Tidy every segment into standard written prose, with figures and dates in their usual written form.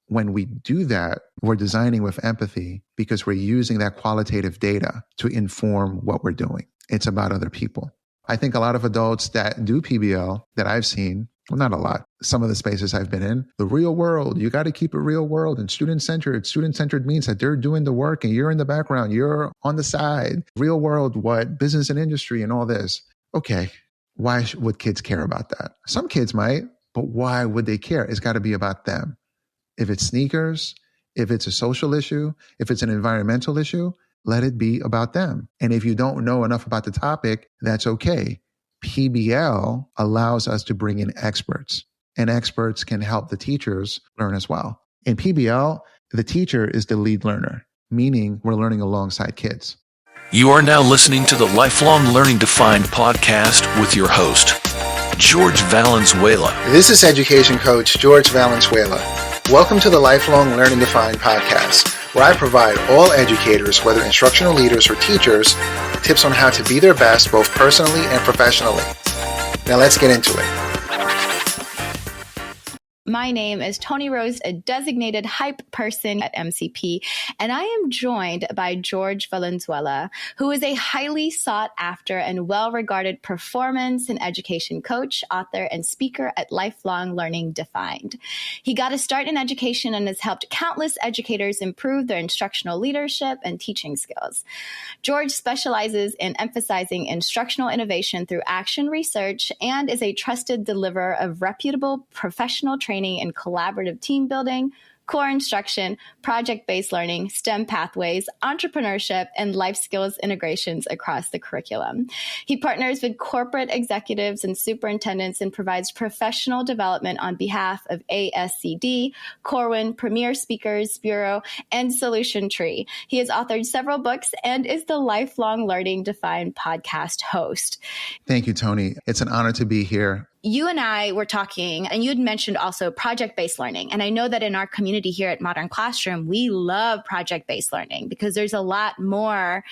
when we do that, we're designing with empathy because we're using that qualitative data to inform what we're doing. It's about other people. I think a lot of adults that do PBL that I've seen, well, not a lot, some of the spaces I've been in, the real world, you got to keep it real world and student-centered. Student-centered means that they're doing the work and you're in the background, you're on the side. Real world, what? Business and industry and all this. Okay, why would kids care about that? Some kids might, but why would they care? It's got to be about them. If it's sneakers, if it's a social issue, if it's an environmental issue, let it be about them. And if you don't know enough about the topic, that's okay. PBL allows us to bring in experts, and experts can help the teachers learn as well. In PBL, the teacher is the lead learner, meaning we're learning alongside kids. You are now listening to the Lifelong Learning Defined podcast with your host, Jorge Valenzuela. This is education coach Jorge Valenzuela. Welcome to the Lifelong Learning Defined podcast, where I provide all educators, whether instructional leaders or teachers, tips on how to be their best both personally and professionally. Now let's get into it. My name is Toni Rose, a designated hype person at MCP, and I am joined by Jorge Valenzuela, who is a highly sought after and well-regarded performance and education coach, author, and speaker at Lifelong Learning Defined. He got a start in education and has helped countless educators improve their instructional leadership and teaching skills. Jorge specializes in emphasizing instructional innovation through action research and is a trusted deliverer of reputable professional training and collaborative team building, core instruction, project-based learning, STEM pathways, entrepreneurship, and life skills integrations across the curriculum. He partners with corporate executives and superintendents and provides professional development on behalf of ASCD, Corwin, Premier Speakers Bureau, and Solution Tree. He has authored several books and is the Lifelong Learning Defined podcast host. Thank you, Toni. It's an honor to be here. You and I were talking, and you had mentioned also project-based learning. And I know that in our community here at Modern Classroom, we love project-based learning because there's a lot more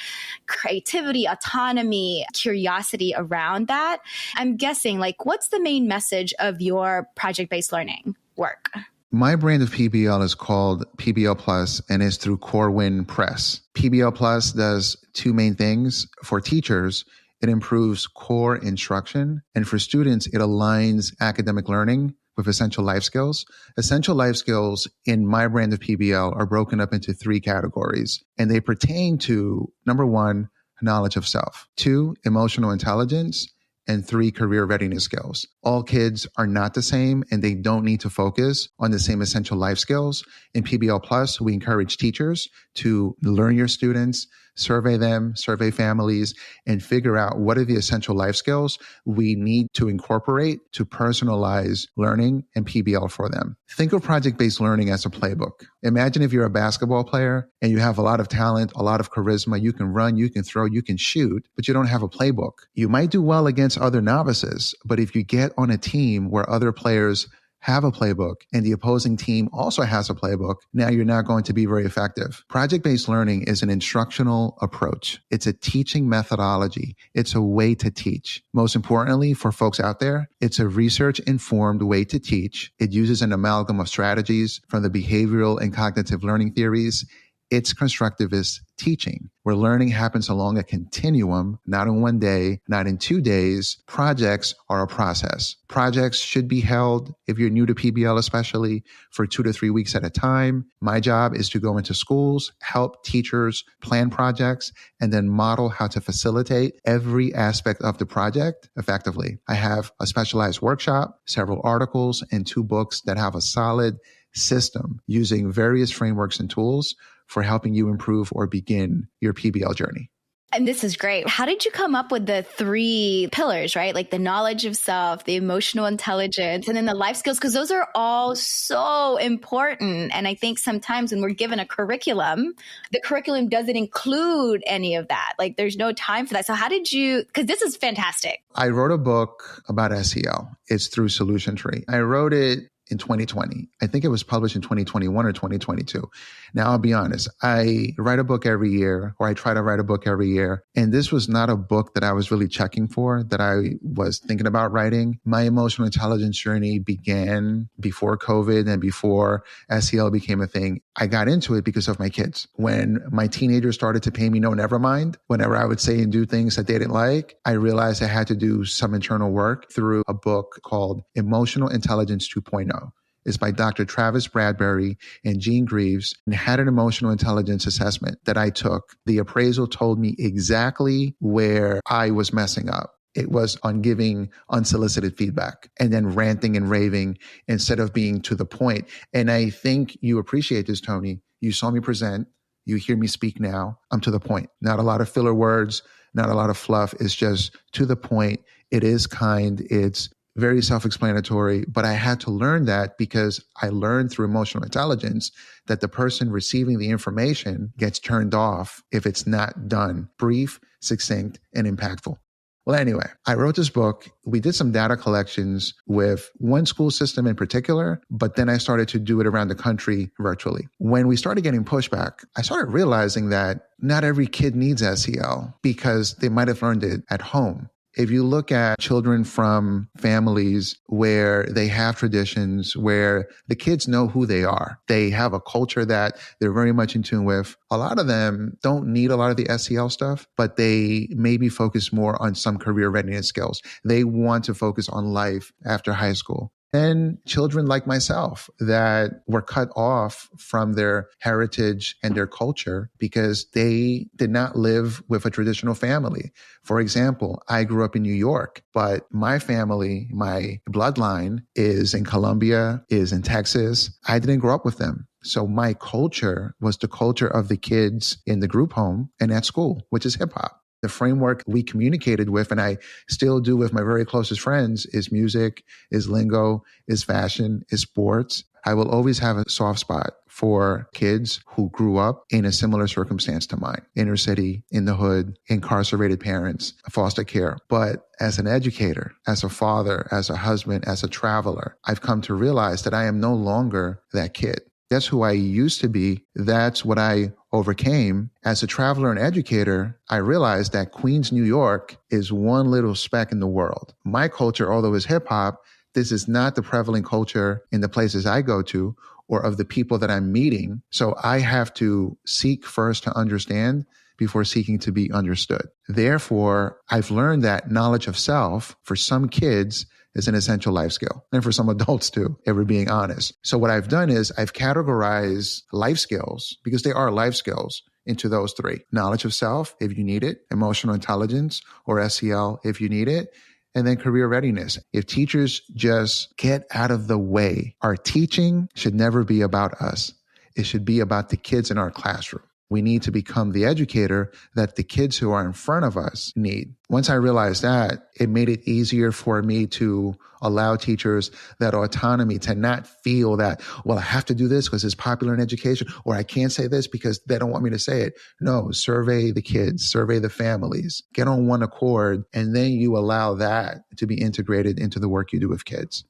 creativity, autonomy, curiosity around that. I'm guessing, what's the main message of your project-based learning work? My brand of PBL is called PBL Plus and is through Corwin Press. PBL Plus does two main things. For teachers, it improves core instruction, and for students, it aligns academic learning with essential life skills. Essential life skills in my brand of PBL are broken up into three categories, and they pertain to, number one, knowledge of self, two, emotional intelligence, and three, career readiness skills. All kids are not the same, and they don't need to focus on the same essential life skills. In PBL Plus, we encourage teachers to learn your students, survey them, survey families, and figure out what are the essential life skills we need to incorporate to personalize learning and PBL for them. Think of project-based learning as a playbook. Imagine if you're a basketball player and you have a lot of talent, a lot of charisma, you can run, you can throw, you can shoot, but you don't have a playbook. You might do well against other novices, but if you get on a team where other players have a playbook and the opposing team also has a playbook, now you're not going to be very effective. Project-based learning is an instructional approach. It's a teaching methodology. It's a way to teach. Most importantly, for folks out there, it's a research-informed way to teach. It uses an amalgam of strategies from the behavioral and cognitive learning theories. It's constructivist teaching, where learning happens along a continuum, not in one day, not in 2 days. Projects are a process. Projects should be held, if you're new to PBL especially, for 2 to 3 weeks at a time. My job is to go into schools, help teachers plan projects, and then model how to facilitate every aspect of the project effectively. I have a specialized workshop, several articles, and 2 books that have a solid system using various frameworks and tools for helping you improve or begin your PBL journey. And this is great. How did you come up with the 3 pillars, right? Like the knowledge of self, the emotional intelligence, and then the life skills, because those are all so important. And I think sometimes when we're given a curriculum, the curriculum doesn't include any of that. Like there's no time for that. So how did you, because this is fantastic. I wrote a book about SEL. It's through Solution Tree. I wrote it in 2020. I think it was published in 2021 or 2022. Now, I'll be honest. I write a book every year, or I try to write a book every year. And this was not a book that I was really checking for, that I was thinking about writing. My emotional intelligence journey began before COVID and before SEL became a thing. I got into it because of my kids. When my teenagers started to pay me no never mind, whenever I would say and do things that they didn't like, I realized I had to do some internal work through a book called Emotional Intelligence 2.0. It's by Dr. Travis Bradbury and Gene Greaves, and had an emotional intelligence assessment that I took. The appraisal told me exactly where I was messing up. It was on giving unsolicited feedback and then ranting and raving instead of being to the point. And I think you appreciate this, Toni. You saw me present. You hear me speak now. I'm to the point. Not a lot of filler words, not a lot of fluff. It's just to the point. It is kind. It's very self-explanatory, but I had to learn that because I learned through emotional intelligence that the person receiving the information gets turned off if it's not done brief, succinct, and impactful. Well, anyway, I wrote this book. We did some data collections with one school system in particular, but then I started to do it around the country virtually. When we started getting pushback, I started realizing that not every kid needs SEL because they might have learned it at home. If you look at children from families where they have traditions, where the kids know who they are, they have a culture that they're very much in tune with, a lot of them don't need a lot of the SEL stuff, but they maybe focus more on some career readiness skills. They want to focus on life after high school. And children like myself that were cut off from their heritage and their culture because they did not live with a traditional family. For example, I grew up in New York, but my family, my bloodline is in Colombia, is in Texas. I didn't grow up with them. So my culture was the culture of the kids in the group home and at school, which is hip hop. The framework we communicated with, and I still do with my very closest friends, is music, is lingo, is fashion, is sports. I will always have a soft spot for kids who grew up in a similar circumstance to mine, inner city, in the hood, incarcerated parents, foster care. But as an educator, as a father, as a husband, as a traveler, I've come to realize that I am no longer that kid. That's who I used to be. That's what I overcame. As a traveler and educator, I realized that Queens, New York is one little speck in the world. My culture, although is hip hop, this is not the prevalent culture in the places I go to or of the people that I'm meeting. So I have to seek first to understand before seeking to be understood. Therefore, I've learned that knowledge of self for some kids is an essential life skill. And for some adults too, if we're being honest. So what I've done is I've categorized life skills, because they are life skills, into those three. Knowledge of self, if you need it. Emotional intelligence, or SEL, if you need it. And then career readiness. If teachers just get out of the way, our teaching should never be about us. It should be about the kids in our classroom. We need to become the educator that the kids who are in front of us need. Once I realized that, it made it easier for me to allow teachers that autonomy to not feel that, well, I have to do this because it's popular in education, or I can't say this because they don't want me to say it. No, survey the kids, survey the families, get on one accord, and then you allow that to be integrated into the work you do with kids.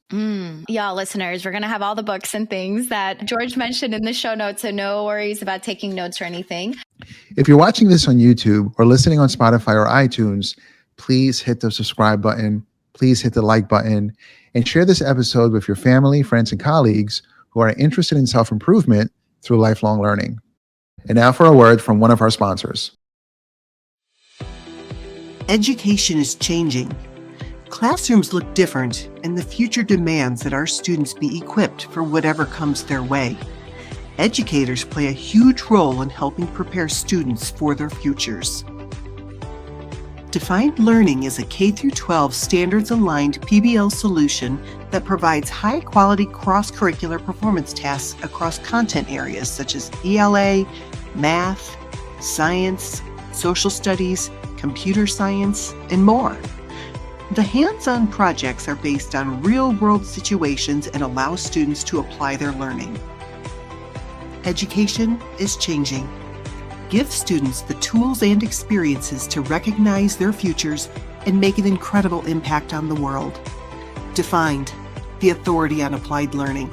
Y'all listeners, we're going to have all the books and things that George mentioned in the show notes, so no worries about taking notes or anything. If you're watching this on YouTube or listening on Spotify or iTunes, please hit the subscribe button. Please hit the like button and share this episode with your family, friends, and colleagues who are interested in self-improvement through lifelong learning. And now for a word from one of our sponsors. Education is changing. Classrooms look different, and the future demands that our students be equipped for whatever comes their way. Educators play a huge role in helping prepare students for their futures. Defined Learning is a K-12 standards-aligned PBL solution that provides high-quality cross-curricular performance tasks across content areas such as ELA, math, science, social studies, computer science, and more. The hands-on projects are based on real-world situations and allow students to apply their learning. Education is changing. Give students the tools and experiences to recognize their futures and make an incredible impact on the world. Defined, the authority on applied learning.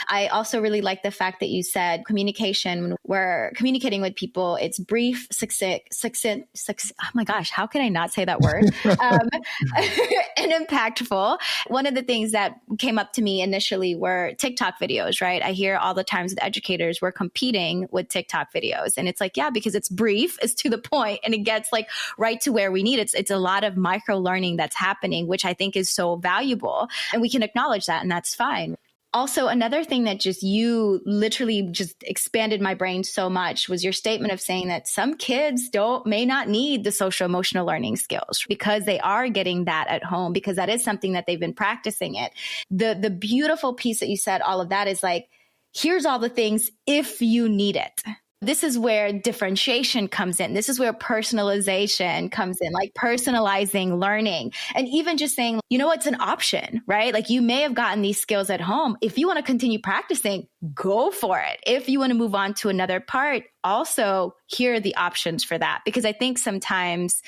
I also really like the fact that you said communication, when we're communicating with people, it's brief, succinct, oh my gosh, how can I not say that word? And impactful. One of the things that came up to me initially were TikTok videos, right? I hear all the times with educators, we're competing with TikTok videos. And it's like, yeah, because it's brief, it's to the point, and it gets like right to where we need it. It's a lot of micro learning that's happening, which I think is so valuable. And we can acknowledge that, and that's fine. Also, another thing that you literally just expanded my brain so much was your statement of saying that some kids may not need the social emotional learning skills because they are getting that at home, because that is something that they've been practicing it. The beautiful piece that you said, all of that is like, here's all the things if you need it. This is where differentiation comes in. This is where personalization comes in, like personalizing learning. And even just saying, it's an option, right? Like you may have gotten these skills at home. If you want to continue practicing, go for it. If you want to move on to another part, also here are the options for that. Because I think sometimes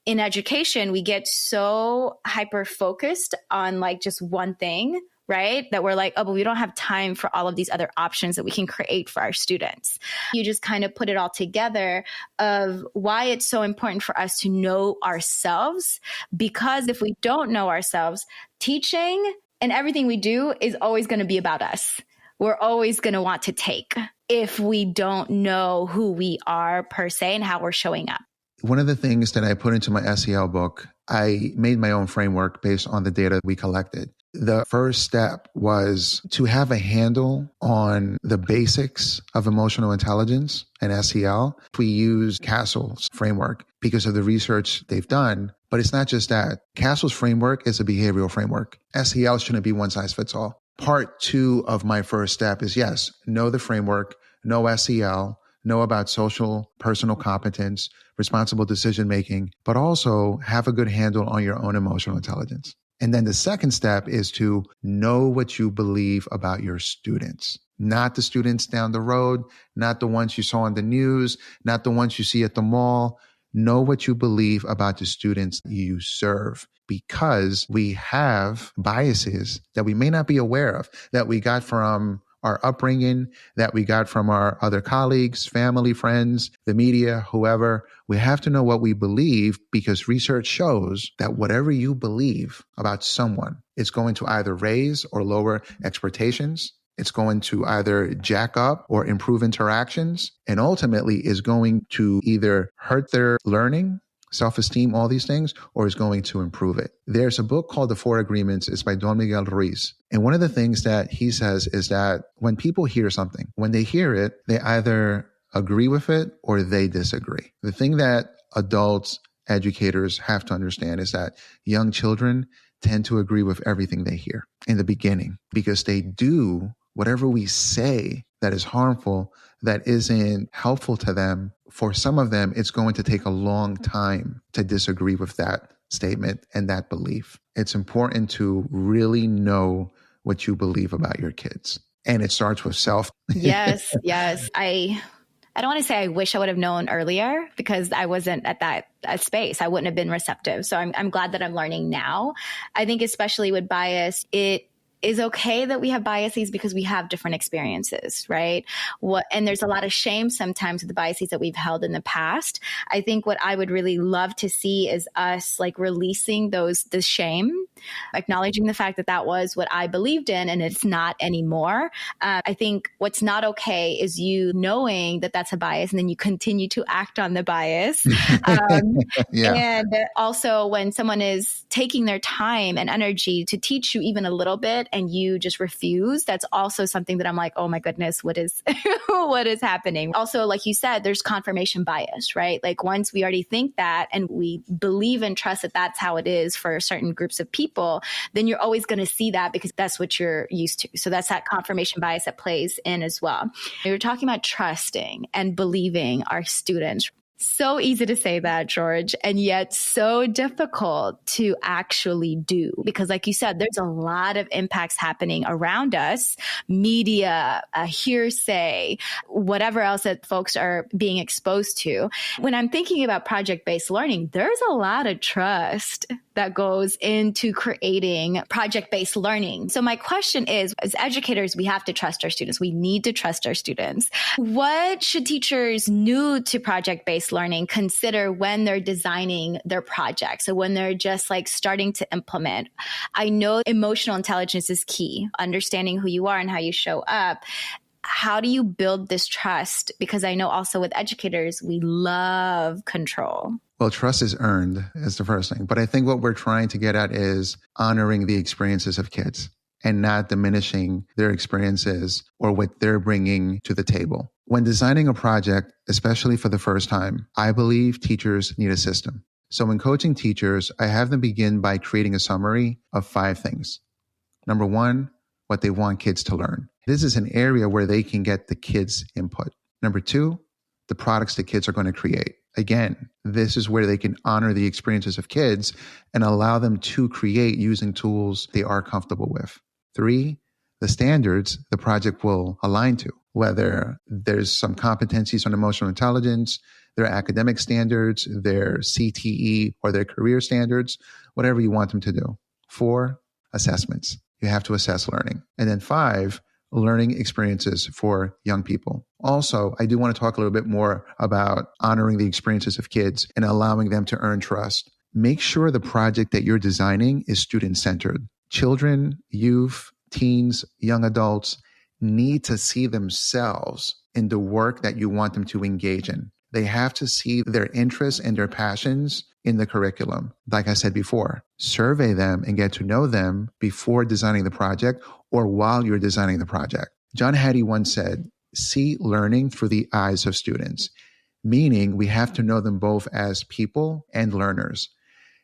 in education, we get so hyper-focused on like just one thing, right? That we're like, oh, but we don't have time for all of these other options that we can create for our students. You just kind of put it all together of why it's so important for us to know ourselves, because if we don't know ourselves, teaching and everything we do is always going to be about us. We're always going to want to take if we don't know who we are per se and how we're showing up. One of the things that I put into my SEL book, I made my own framework based on the data we collected. The first step was to have a handle on the basics of emotional intelligence and SEL. We use Castle's framework because of the research they've done, but it's not just that. Castle's framework is a behavioral framework. SEL shouldn't be one size fits all. Part 2 of my first step is, yes, know the framework, know SEL, know about social, personal competence, responsible decision-making, but also have a good handle on your own emotional intelligence. And then the second step is to know what you believe about your students, not the students down the road, not the ones you saw on the news, not the ones you see at the mall. Know what you believe about the students you serve, because we have biases that we may not be aware of, that we got from our upbringing, that we got from our other colleagues, family, friends, the media, whoever. We have to know what we believe, because research shows that whatever you believe about someone is going to either raise or lower expectations. It's going to either jack up or improve interactions, and ultimately is going to either hurt their learning, self-esteem, all these things, or is going to improve it. There's a book called The Four Agreements. It's by Don Miguel Ruiz. And one of the things that he says is that when people hear something, when they hear it, they either agree with it or they disagree. The thing that adults, educators have to understand is that young children tend to agree with everything they hear in the beginning, because they do whatever we say that is harmful, that isn't helpful to them. For some of them, it's going to take a long time to disagree with that statement and that belief. It's important to really know what you believe about your kids. And it starts with self. Yes. I don't want to say I wish I would have known earlier, because I wasn't at that space. I wouldn't have been receptive. So I'm glad that I'm learning now. I think especially with bias, it is okay that we have biases because we have different experiences, right? And there's a lot of shame sometimes with the biases that we've held in the past. I think what I would really love to see is us like releasing the shame, acknowledging the fact that that was what I believed in and it's not anymore. I think what's not okay is you knowing that that's a bias and then you continue to act on the bias. Yeah. And also when someone is taking their time and energy to teach you even a little bit and you just refuse, that's also something that I'm like, oh my goodness, what is happening? Also, like you said, there's confirmation bias, right? Like once we already think that and we believe and trust that that's how it is for certain groups of people, then you're always going to see that because that's what you're used to. So that's that confirmation bias that plays in as well. We were talking about trusting and believing our students. So easy to say that, George, and yet so difficult to actually do. Because like you said, there's a lot of impacts happening around us, media, hearsay, whatever else that folks are being exposed to. When I'm thinking about project-based learning, there's a lot of trust that goes into creating project-based learning. So my question is, as educators, we have to trust our students. We need to trust our students. What should teachers new to project-based learning consider when they're designing their projects? So when they're just like starting to implement? I know emotional intelligence is key, understanding who you are and how you show up. How do you build this trust? Because I know also with educators, we love control. Well, trust is earned is the first thing. But I think what we're trying to get at is honoring the experiences of kids and not diminishing their experiences or what they're bringing to the table. When designing a project, especially for the first time, I believe teachers need a system. So when coaching teachers, I have them begin by creating a summary of 5 things. Number 1, what they want kids to learn. This is an area where they can get the kids' input. Number 2, the products the kids are going to create. Again, this is where they can honor the experiences of kids and allow them to create using tools they are comfortable with. 3, the standards the project will align to, whether there's some competencies on emotional intelligence, their academic standards, their CTE or their career standards, whatever you want them to do. 4, assessments. You have to assess learning. And then 5, learning experiences for young people. Also, I do want to talk a little bit more about honoring the experiences of kids and allowing them to earn trust. Make sure the project that you're designing is student-centered. Children, youth, teens, young adults need to see themselves in the work that you want them to engage in. They have to see their interests and their passions in the curriculum. Like I said before, survey them and get to know them before designing the project or while you're designing the project. John Hattie once said, see learning through the eyes of students, meaning we have to know them both as people and learners.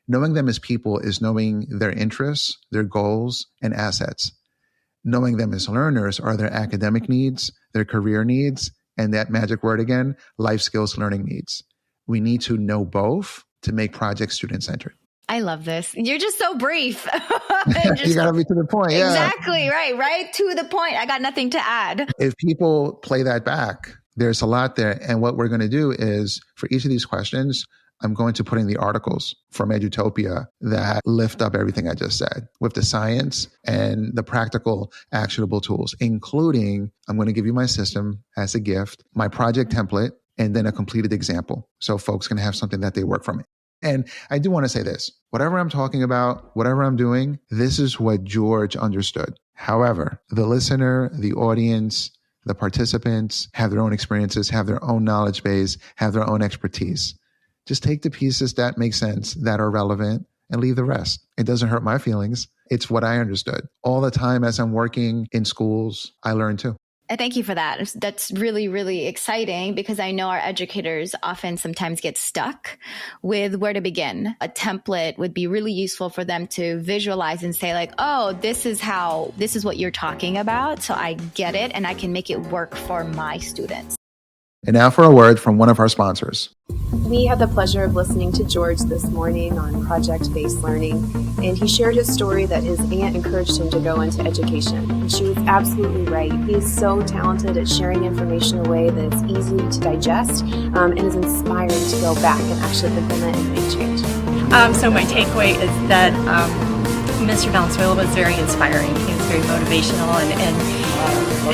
Knowing them as people is knowing their interests, their goals, and assets. Knowing them as learners are their academic needs, their career needs, and that magic word again, life skills learning needs. We need to know both to make projects student-centered. I love this. You're just so brief. You got to be to the point. Yeah. Exactly. Right to the point. I got nothing to add. If people play that back, there's a lot there. And what we're going to do is for each of these questions, I'm going to put in the articles from Edutopia that lift up everything I just said with the science and the practical actionable tools, including I'm going to give you my system as a gift, my project template, and then a completed example. So folks can have something that they work from. And I do want to say this, whatever I'm talking about, whatever I'm doing, this is what George understood. However, the listener, the audience, the participants have their own experiences, have their own knowledge base, have their own expertise. Just take the pieces that make sense, that are relevant, and leave the rest. It doesn't hurt my feelings. It's what I understood. All the time as I'm working in schools, I learn too. I thank you for that. That's really, really exciting because I know our educators often sometimes get stuck with where to begin. A template would be really useful for them to visualize and say like, oh, this is what you're talking about. So I get it and I can make it work for my students. And now for a word from one of our sponsors. We had the pleasure of listening to George this morning on project-based learning, and he shared his story that his aunt encouraged him to go into education. And she was absolutely right. He is so talented at sharing information in a way that is easy to digest and is inspiring to go back and actually implement and make change. So my takeaway is that Mr. Valenzuela was very inspiring. He was very motivational and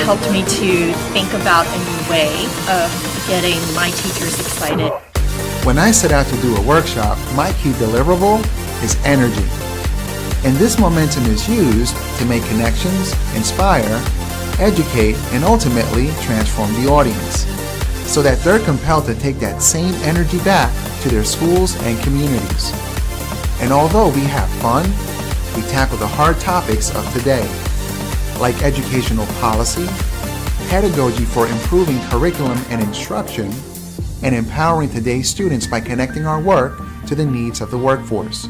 helped me to think about a new way of getting my teachers excited. When I set out to do a workshop, my key deliverable is energy. And this momentum is used to make connections, inspire, educate, and ultimately transform the audience so that they're compelled to take that same energy back to their schools and communities. And although we have fun, we tackle the hard topics of today, like educational policy, pedagogy for improving curriculum and instruction, and empowering today's students by connecting our work to the needs of the workforce.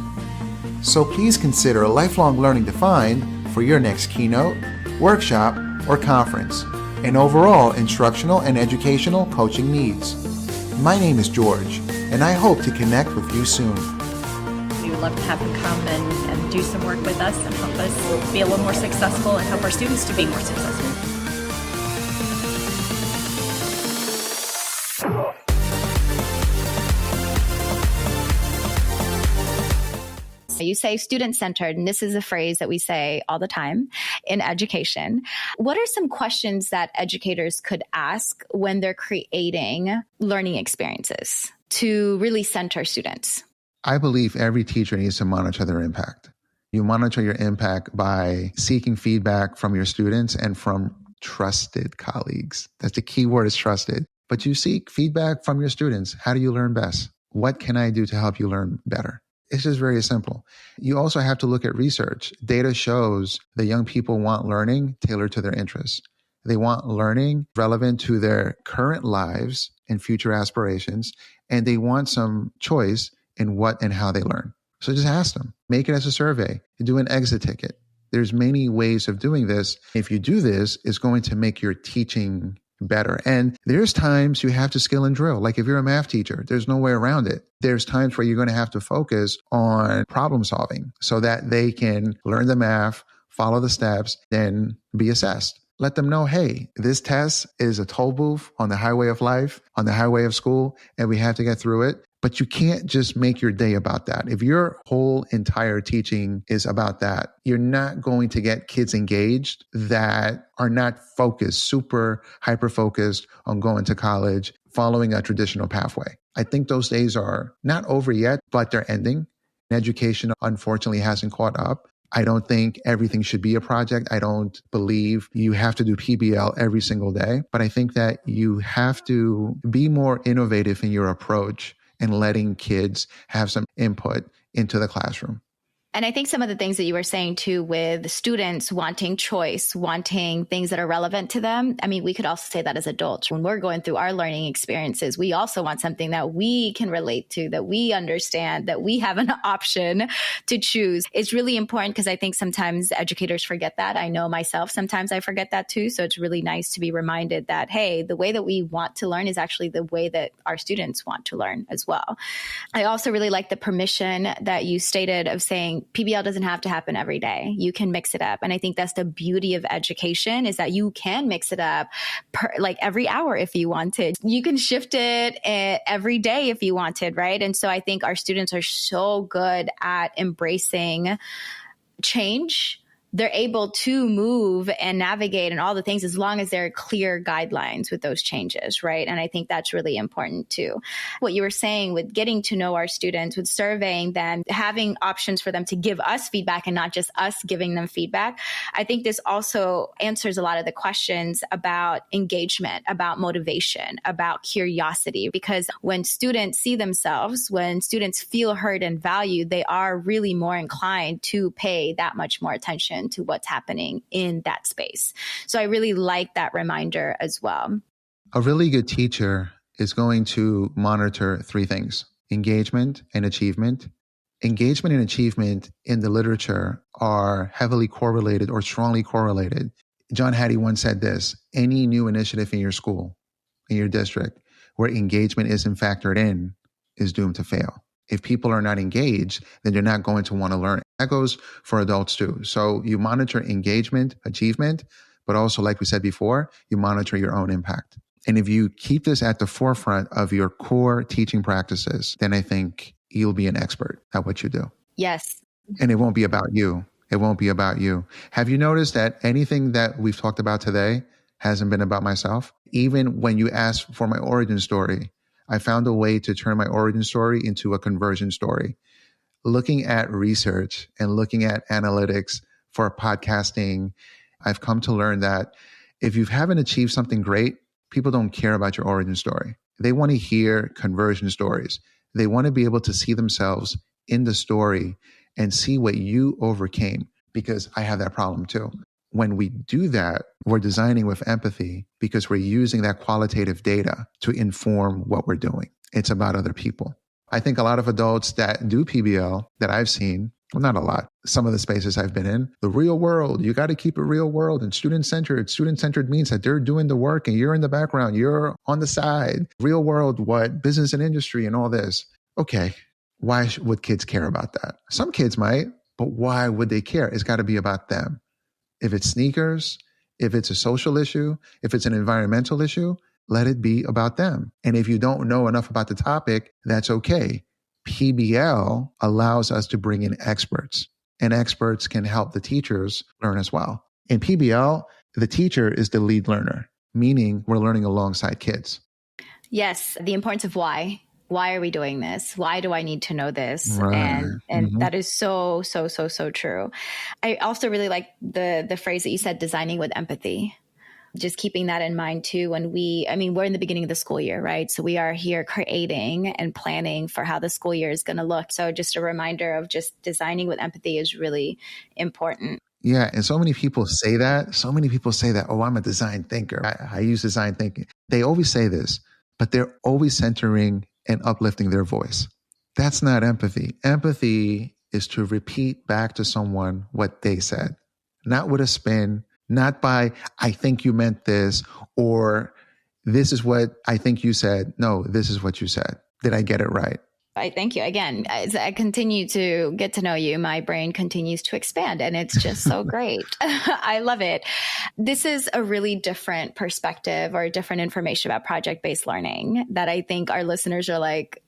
So please consider lifelong learning defined for your next keynote, workshop, or conference, and overall instructional and educational coaching needs. My name is George, and I hope to connect with you soon. We would love to have him come and do some work with us and help us be a little more successful and help our students to be more successful. You say student-centered, and this is a phrase that we say all the time in education. What are some questions that educators could ask when they're creating learning experiences to really center students? I believe every teacher needs to monitor their impact. You monitor your impact by seeking feedback from your students and from trusted colleagues. That's the key word, is trusted. But you seek feedback from your students. How do you learn best? What can I do to help you learn better? It's just very simple. You also have to look at research. Data shows that young people want learning tailored to their interests. They want learning relevant to their current lives and future aspirations, and they want some choice in what and how they learn. So just ask them. Make it as a survey. Do an exit ticket. There's many ways of doing this. If you do this, it's going to make your teaching better. And there's times you have to skill and drill. Like if you're a math teacher, there's no way around it. There's times where you're going to have to focus on problem solving so that they can learn the math, follow the steps, then be assessed. Let them know, hey, this test is a toll booth on the highway of life, on the highway of school, and we have to get through it. But you can't just make your day about that. If your whole entire teaching is about that, you're not going to get kids engaged that are not focused, super hyper-focused on going to college, following a traditional pathway. I think those days are not over yet, but they're ending. Education, unfortunately, hasn't caught up. I don't think everything should be a project. I don't believe you have to do PBL every single day, but I think that you have to be more innovative in your approach and letting kids have some input into the classroom. And I think some of the things that you were saying too, with students wanting choice, wanting things that are relevant to them. I mean, we could also say that as adults. When we're going through our learning experiences, we also want something that we can relate to, that we understand, that we have an option to choose. It's really important because I think sometimes educators forget that. I know myself, sometimes I forget that too. So it's really nice to be reminded that, hey, the way that we want to learn is actually the way that our students want to learn as well. I also really like the permission that you stated of saying, PBL doesn't have to happen every day. You can mix it up. And I think that's the beauty of education, is that you can mix it up like every hour if you wanted. You can shift it every day if you wanted, right? And so I think our students are so good at embracing change. They're able to move and navigate and all the things as long as there are clear guidelines with those changes, right? And I think that's really important too. What you were saying with getting to know our students, with surveying them, having options for them to give us feedback and not just us giving them feedback. I think this also answers a lot of the questions about engagement, about motivation, about curiosity, because when students see themselves, when students feel heard and valued, they are really more inclined to pay that much more attention to what's happening in that space. So I really like that reminder as well. A really good teacher is going to monitor three things: engagement and achievement. Engagement and achievement in the literature are heavily correlated or strongly correlated. John Hattie once said this: any new initiative in your school, in your district, where engagement isn't factored in is doomed to fail. If people are not engaged, then they're not going to want to learn. That goes for adults too. So you monitor engagement, achievement, but also, like we said before, you monitor your own impact. And if you keep this at the forefront of your core teaching practices, then I think you'll be an expert at what you do. Yes. And it won't be about you. It won't be about you. Have you noticed that anything that we've talked about today hasn't been about myself? Even when you ask for my origin story, I found a way to turn my origin story into a conversion story. Looking at research and looking at analytics for podcasting, I've come to learn that if you haven't achieved something great, people don't care about your origin story. They want to hear conversion stories. They want to be able to see themselves in the story and see what you overcame, because I have that problem too. When we do that, we're designing with empathy because we're using that qualitative data to inform what we're doing. It's about other people. I think a lot of adults that do PBL that I've seen, Well, not a lot. Some of the spaces I've been in, the real world, you got to keep it real world and student-centered. Student-centered means that they're doing the work and you're in the background, you're on the side. Real world, what? Business and industry and all this. Okay, why would kids care about that? Some kids might, but why would they care? It's got to be about them. If it's sneakers, if it's a social issue, if it's an environmental issue, let it be about them. And if you don't know enough about the topic, that's okay. PBL allows us to bring in experts, and experts can help the teachers learn as well. In PBL, the teacher is the lead learner, meaning we're learning alongside kids. Yes, the importance of why. Why are we doing this? Why do I need to know this? Right. And that is so true. I also really like the phrase that you said, designing with empathy. Just keeping that in mind too, when we're in the beginning of the school year, right? So we are here creating and planning for how the school year is going to look. So just a reminder of just designing with empathy is really important. Yeah. And so many people say that. Oh, I'm a design thinker. I use design thinking. They always say this, but they're always centering and uplifting their voice. That's not empathy. Empathy is to repeat back to someone what they said, not with a spin, not by, I think you meant this, or this is what I think you said. No, this is what you said. Did I get it right? I thank you. Again, as I continue to get to know you, my brain continues to expand, and it's just so great. I love it. This is a really different perspective or different information about project-based learning that I think our listeners are like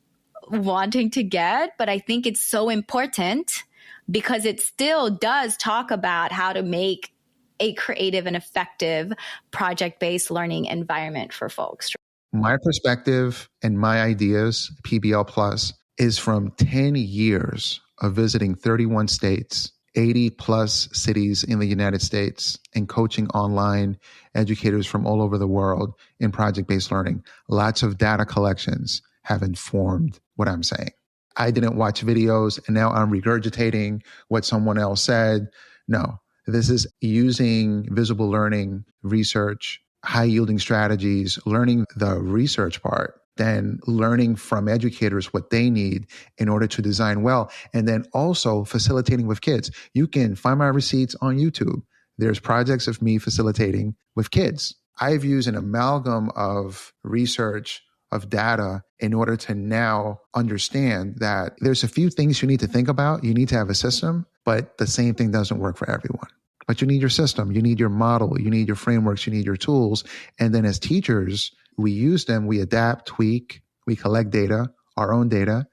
wanting to get, but I think it's so important because it still does talk about how to make a creative and effective project-based learning environment for folks. My perspective and my ideas, PBL Plus, is from 10 years of visiting 31 states, 80 plus cities in the United States, and coaching online educators from all over the world in project-based learning. Lots of data collections have informed what I'm saying. I didn't watch videos and now I'm regurgitating what someone else said. No. This is using visible learning research, high yielding strategies, learning the research part, then learning from educators what they need in order to design well, and then also facilitating with kids. You can find my receipts on YouTube. There's projects of me facilitating with kids. I've used an amalgam of research, of data in order to now understand that there's a few things you need to think about. You need to have a system, but the same thing doesn't work for everyone. But you need your system, you need your model, you need your frameworks, you need your tools. And then as teachers, we use them, we adapt, tweak, we collect data, our own data,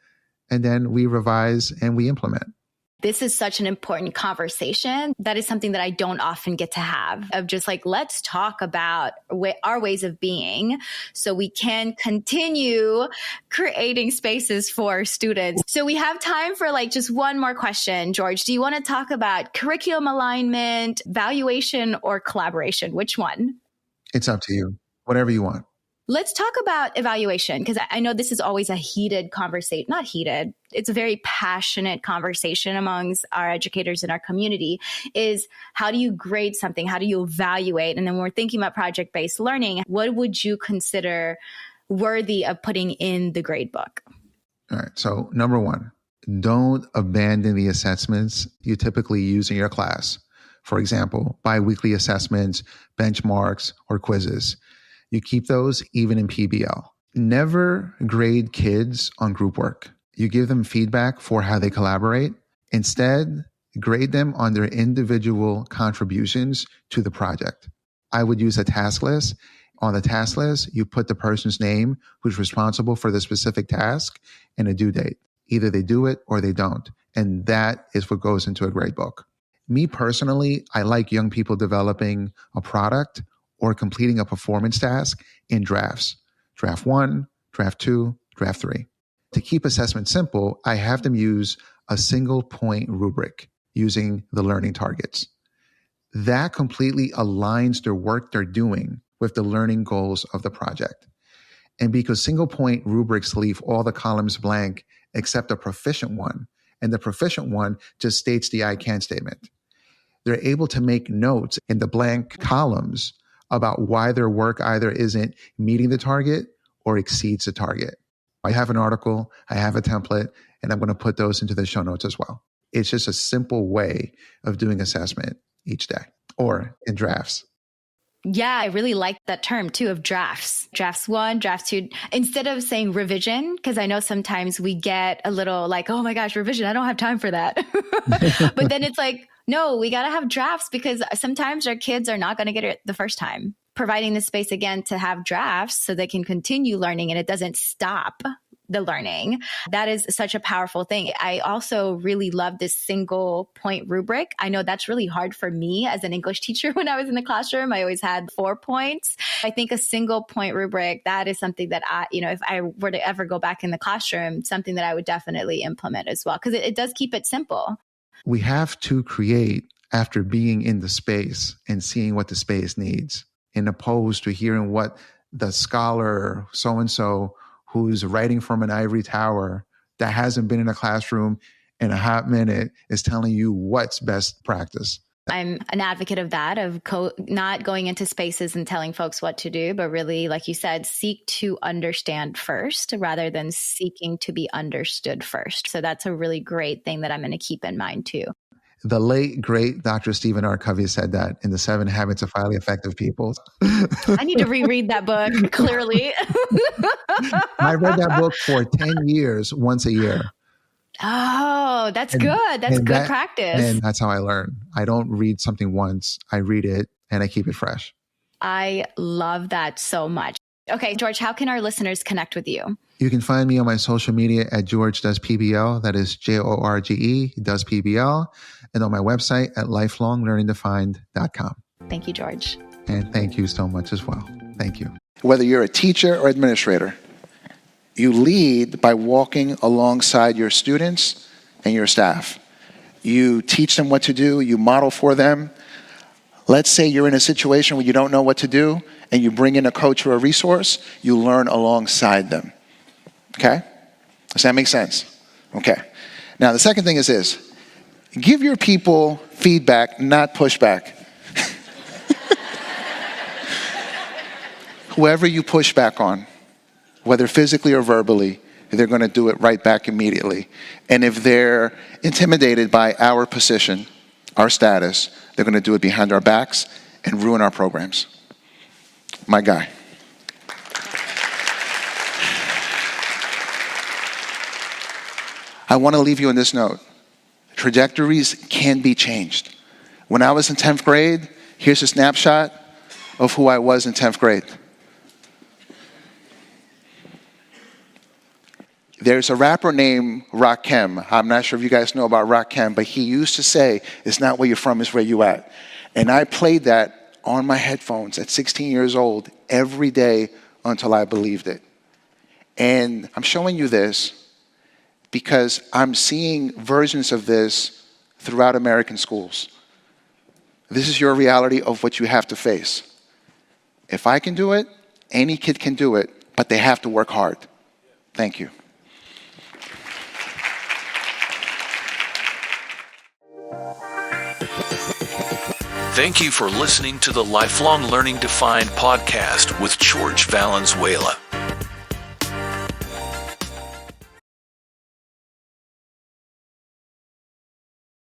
and then we revise and we implement. This is such an important conversation. That is something that I don't often get to have, of just like, let's talk about our ways of being so we can continue creating spaces for students. So we have time for like just one more question. George, do you want to talk about curriculum alignment, valuation, or collaboration? Which one? It's up to you. Whatever you want. Let's talk about evaluation, because I know this is always a heated conversation. Not heated. It's a very passionate conversation amongst our educators in our community, is how do you grade something? How do you evaluate? And then when we're thinking about project-based learning, what would you consider worthy of putting in the grade book? All right. So number one, don't abandon the assessments you typically use in your class. For example, biweekly assessments, benchmarks, or quizzes. You keep those even in PBL. Never grade kids on group work. You give them feedback for how they collaborate. Instead, grade them on their individual contributions to the project. I would use a task list. On the task list, you put the person's name who's responsible for the specific task and a due date. Either they do it or they don't. And that is what goes into a grade book. Me personally, I like young people developing a product or completing a performance task in drafts. Draft 1, draft 2, draft 3. To keep assessment simple, I have them use a single point rubric using the learning targets. That completely aligns their work they're doing with the learning goals of the project. And because single point rubrics leave all the columns blank except the proficient one, and the proficient one just states the I can statement, they're able to make notes in the blank columns about why their work either isn't meeting the target or exceeds the target. I have an article, I have a template, and I'm going to put those into the show notes as well. It's just a simple way of doing assessment each day or in drafts. Yeah, I really like that term too of drafts. Drafts 1, draft 2, instead of saying revision, because I know sometimes we get a little like, oh my gosh, revision, I don't have time for that. But then it's like, no, we got to have drafts because sometimes our kids are not going to get it the first time. Providing the space again to have drafts so they can continue learning and it doesn't stop the learning. That is such a powerful thing. I also really love this single point rubric. I know that's really hard for me as an English teacher when I was in the classroom. I always had 4 points. I think a single point rubric, that is something that if I were to ever go back in the classroom, something that I would definitely implement as well, because it does keep it simple. We have to create after being in the space and seeing what the space needs, in opposed to hearing what the scholar so-and-so who's writing from an ivory tower that hasn't been in a classroom in a hot minute is telling you what's best practice. I'm an advocate of that, of not going into spaces and telling folks what to do, but really, like you said, seek to understand first rather than seeking to be understood first. So that's a really great thing that I'm going to keep in mind too. The late, great Dr. Stephen R. Covey said that in the 7 Habits of Highly Effective People. I need to reread that book, clearly. I read that book for 10 years, once a year. Oh, that's good. That's good practice. And that's how I learn. I don't read something once. I read it and I keep it fresh. I love that so much. Okay, George, how can our listeners connect with you? You can find me on my social media at George Does PBL. That is Jorge Does PBL. And on my website at lifelonglearningdefined.com. Thank you, George. And thank you so much as well. Thank you. Whether you're a teacher or administrator, you lead by walking alongside your students and your staff. You teach them what to do. You model for them. Let's say you're in a situation where you don't know what to do and you bring in a coach or a resource, you learn alongside them. Okay? Does that make sense? Okay. Now, the second thing is this. Give your people feedback, not pushback. Whoever you push back on, whether physically or verbally, they're going to do it right back immediately. And if they're intimidated by our position, our status, they're going to do it behind our backs and ruin our programs. My guy. I want to leave you on this note. Trajectories can be changed. When I was in 10th grade, here's a snapshot of who I was in 10th grade. There's a rapper named Rakim. I'm not sure if you guys know about Rakim, but he used to say, it's not where you're from, it's where you at. And I played that on my headphones at 16 years old every day until I believed it. And I'm showing you this because I'm seeing versions of this throughout American schools. This is your reality of what you have to face. If I can do it, any kid can do it, but they have to work hard. Thank you. Thank you for listening to the Lifelong Learning Defined podcast with Jorge Valenzuela.